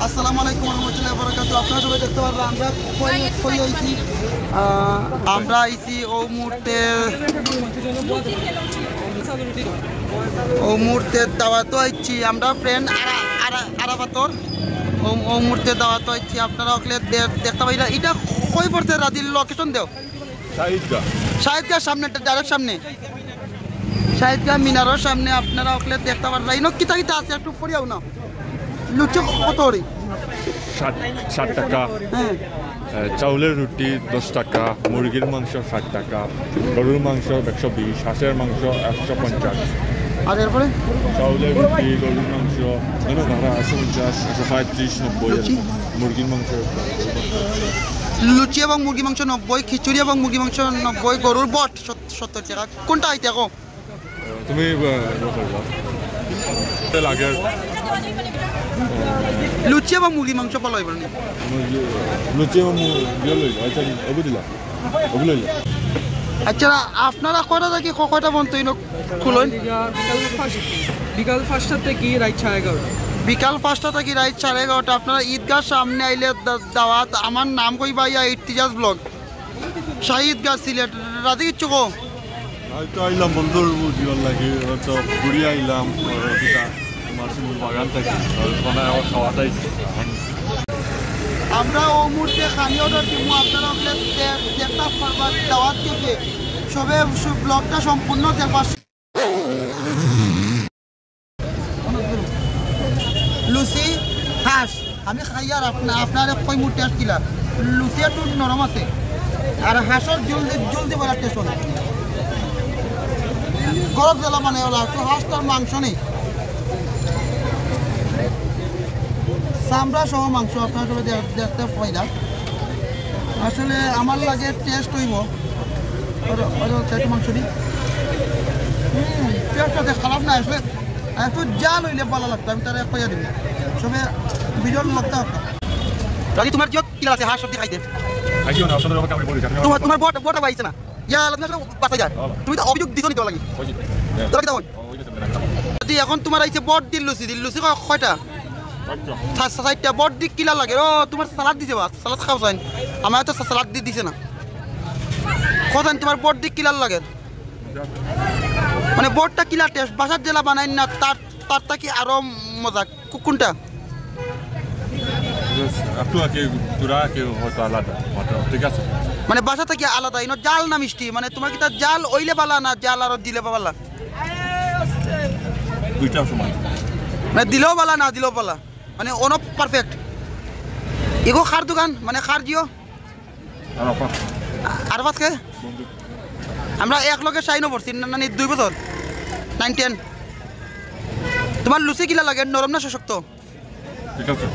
আসসালামু আলাইকুম রহমতুল্লাহি ওয়া বারাকাতুহু। আপনারা সবাই দেখতে পারবেন আমরা আইছি ও মুহূর্তে দাওয়াত আইছি আমরা ফ্রেন্ড আরাবাতর ও মুহূর্তে দাওয়াত আইছি। আপনারা ওখানে দেখতে পাইলা এটা কই পড়তে রাদিল লোকেশন দেও। শাহিদগাঁ সামনে, ডাইরেক্ট সামনে শাহিদগাঁ মিনারের সামনে। আপনারা ওখানে দেখতে পারবেন ইনো কিতা কিতা আছে একটু পড়িয়াও না। লুচি কত করে? 60 টাকা। হ্যাঁ, চাউলের রুটি 10 টাকা, মুরগির মাংস 60 টাকা, গরুর মাংস 120, হাঁসের মাংস 150। আর এরপরে চাউলের রুটি, গরুর মাংস ভাড়া 150, 135, 90। মুরগির মাংস লুচি এবং মুরগি মাংস 90, খিচুড়ি এবং মুরগি মাংস 90, গরুর বট 70 টাকা। কোনটা আইতে গো তুমি লাগে? লুচি এবং মুরগি মাংস ভালো হইব না? লুচি এবং আচ্ছা, আপনারা কয়টা থাকি কয়টা বন্ধ খুলুন? বিকাল 5টা থেকে রাত 11:30। বিকাল 5টা থেকে রাত 11:30। আপনারা ঈদগাহ সামনে আইলে দাওয়াত। আমার নাম কইবা ইর্তিজাজ ব্লগ, শাহিদগাঁ, সিলেট। রাতে কিচ্ছু কো হয়তো আইলাম বন্ধুর জীবন লাগে, হয়তো ঘুরে আইলাম বাগান থেকে খাওয়াটাই। আমরা ও মুহূর্তে খানি অর্ডার দিব। আপনারা দেখতে পারবেন দাওয়াত থেকে সবে ব্লগটা সম্পূর্ণ দেখবার। লুচি হাঁস আমি খাই আর আপনার কই মুহূর্তে আসছিলাম। লুচি একটু নরম আছে আর হাঁসের জলদি বলা টেস্ট হয়। গরম জ্বালা মানে ওলা একটু হাঁসটার মাংস নেই, চামড়া সহ মাংস। আপনারা সবাই দেখতে পাইলা। আসলে আমার লাগে টেস্ট হইব মাংস দিই। টেস্টটা খারাপ না, আসলে একটু জাল হইলে ভালো লাগতো। আমি তারা কইয়া দিবি সবে বিজল লাগতে হতো। রাজি তোমার জিও কিলা আছে হাঁস সবজি খাইতে তোমার বটা পাইছে না ইয়া বাঁচা যায়। তুমি তো অভিযোগ দিছো নি তো লাগি এখন তোমার আইছে বট দিল লুচি কয়টা? 60টা। বট দি কিলা লাগে? ও তোমার সালাদ দিছে বা সালাদ খাও চাই? আমার তো সালাদ দিছে না। কত তোমার বট দি কিলার লাগে? মানে বটটা কিলা টেস্ট বাসার জেলা বানাই না তারটা কি আরো মজা? কোনটা মানে বাসা থেকে আলাদা? ইনো জাল না মিষ্টি? মানে তোমার কি তার জাল ওইলে বালা না জাল আর দিলে বালা? দুইটা সমান, মানে দিলেও বালা না দিলেও বালা, মানে অন পারফেক্ট। এগো খার দোকান মানে খার জিও আর পাঁচকে আমরা এক লগে সাইন পড়ছি না 2 বছর 9, 10। তোমার লুচি কিলা লাগে? নরম না শক্ত? ঠিক আছে।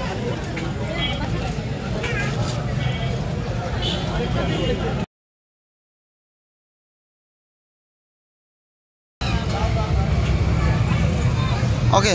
ওকে।